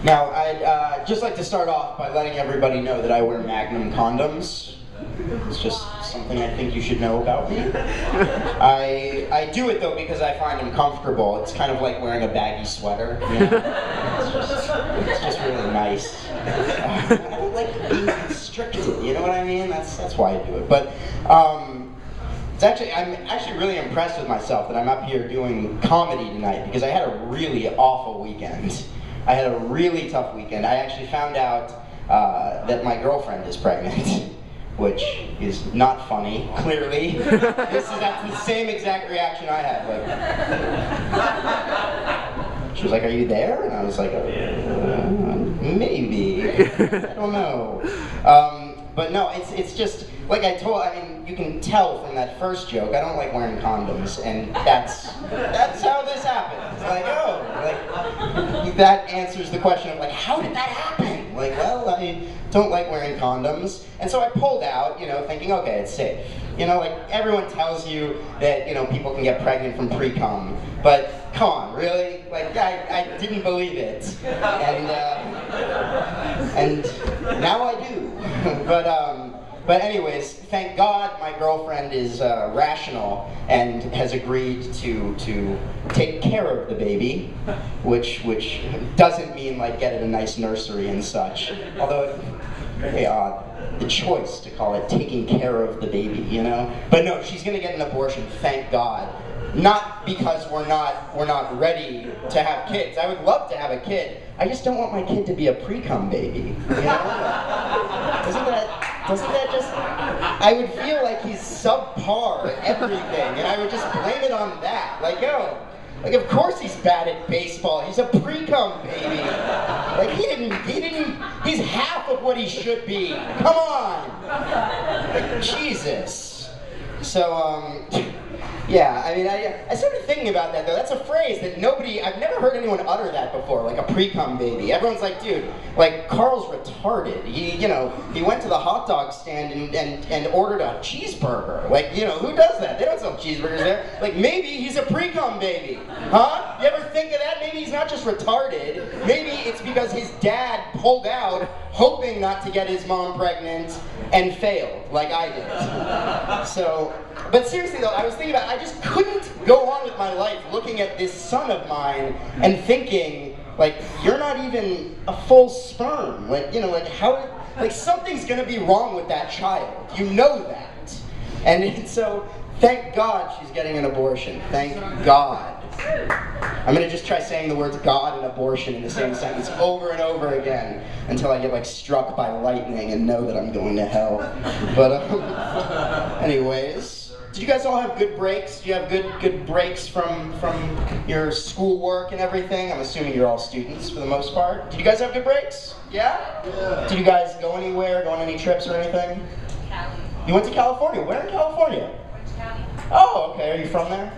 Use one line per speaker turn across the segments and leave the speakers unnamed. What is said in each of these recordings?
Now, I'd just like to start off by letting everybody know that I wear Magnum condoms. It's just something I think you should know about me. I do it though because I find them comfortable. It's kind of like wearing a baggy sweater. You know? It's just really nice. I don't like being constricted. You know what I mean? That's why I do it. But I'm actually really impressed with myself that I'm up here doing comedy tonight because I had a really awful weekend. I had a really tough weekend. I actually found out that my girlfriend is pregnant. Which is not funny, clearly. That's the same exact reaction I had. Like, she was like, "Are you there?" And I was like, "Maybe. I don't know." But no, it's just like I mean, you can tell from that first joke. I don't like wearing condoms, and that's how this happened. It's like, oh, like that answers the question of like, how did that happen? Like, well, I don't like wearing condoms, and so I pulled out, you know, thinking, okay, it's safe. You know, like everyone tells you that, you know, people can get pregnant from pre-cum, but come on, really? Like, I didn't believe it, and now I do. But anyways, thank God my girlfriend is rational and has agreed to take care of the baby, which doesn't mean like get it a nice nursery and such. Although it's very odd, the choice to call it taking care of the baby, you know. But no, she's gonna get an abortion. Thank God. Not because we're not ready to have kids. I would love to have a kid. I just don't want my kid to be a pre-cum baby. You know? Doesn't that just? I would feel like he's subpar at everything, and I would just blame it on that. Like, yo, like of course he's bad at baseball. He's a pre-cum baby. Like he's half of what he should be. Come on, like, Jesus. So yeah, I mean, I started thinking about that though. That's a phrase that I've never heard anyone utter that before, like a pre-cum baby. Everyone's like, dude, like Carl's retarded. He went to the hot dog stand and ordered a cheeseburger. Like, you know, who does that? They don't sell cheeseburgers there. Like, maybe he's a pre-cum baby, huh? You ever think of that? Maybe he's not just retarded. Maybe it's because his dad pulled out, hoping not to get his mom pregnant, and failed, like I did. So, but seriously though, I was thinking about, I just couldn't go on with my life looking at this son of mine and thinking, like, you're not even a full sperm. Like, you know, like how, like something's gonna be wrong with that child. You know that. And so, thank God she's getting an abortion. Thank God. I'm gonna just try saying the words God and abortion in the same sentence over and over again until I get like struck by lightning and know that I'm going to hell. But anyways, did you guys all have good breaks? Do you have good breaks from your schoolwork and everything? I'm assuming you're all students for the most part. Did you guys have good breaks? Yeah? Yeah. Did you guys go anywhere? Go on any trips or anything? Cali. You went to California. Where in California? Orange County. Oh, okay. Are you from there?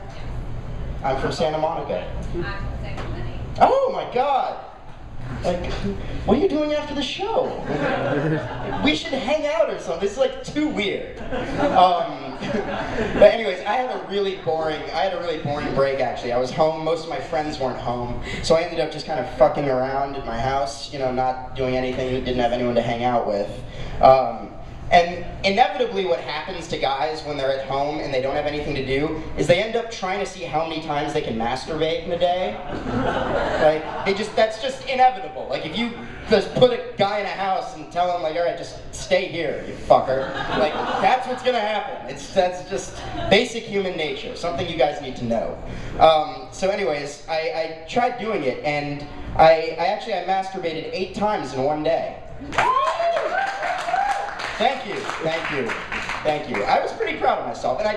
I'm from Santa Monica. I'm from Sacramento. Oh my God! Like, what are you doing after the show? We should hang out or something. This is like too weird. But anyways, I had a really boring break actually. I was home. Most of my friends weren't home, so I ended up just kind of fucking around at my house. You know, not doing anything. Didn't have anyone to hang out with. And inevitably what happens to guys when they're at home and they don't have anything to do is they end up trying to see how many times they can masturbate in a day. Like, that's just inevitable. Like, if you just put a guy in a house and tell him, like, all right, just stay here, you fucker. Like, that's what's gonna happen. That's just basic human nature, something you guys need to know. So anyways, I tried doing it, and I masturbated 8 times in one day. Thank you. I was pretty proud of myself. And I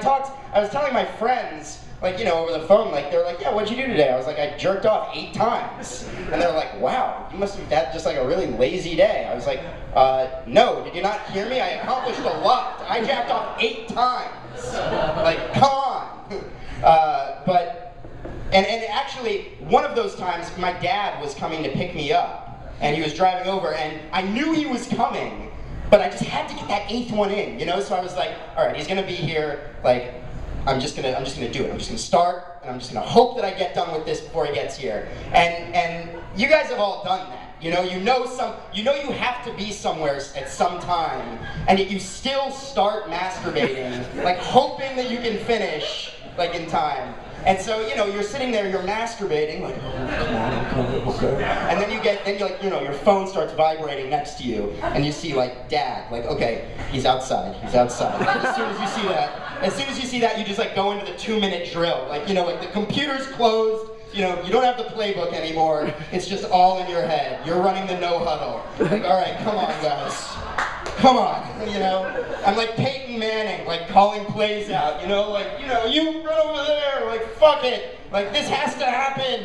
was telling my friends, like, you know, over the phone, like, they're like, yeah, what'd you do today? I was like, I jerked off 8 times. And they're like, wow, you must have had just like a really lazy day. I was like, no, did you not hear me? I accomplished a lot. I jacked off 8 times. Like, come on. And actually, one of those times, my dad was coming to pick me up. And he was driving over, and I knew he was coming. But I just had to get that 8th one in, you know? So I was like, all right, he's gonna be here, like, I'm just gonna do it. I'm just gonna start, and I'm just gonna hope that I get done with this before he gets here. And you guys have all done that. You know you have to be somewhere at some time, and yet you still start masturbating, like hoping that you can finish, like in time. And so, you know, you're sitting there, you're masturbating, like, oh, come on, okay. And then you're like, you know, your phone starts vibrating next to you, and you see, like, Dad, like, okay, he's outside. And as soon as you see that, you just, like, go into the 2-minute drill. Like, you know, like, the computer's closed, you know, you don't have the playbook anymore, it's just all in your head. You're running the no huddle. Like, all right, come on, guys. Come on, you know? I'm like Peyton Manning, like calling plays out, you know? Like, you know, you run over there, like, fuck it. Like, this has to happen.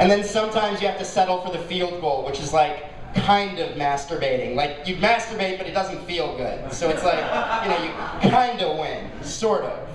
And then sometimes you have to settle for the field goal, which is like kind of masturbating. Like, you masturbate, but it doesn't feel good. So it's like, you know, you kind of win, sort of.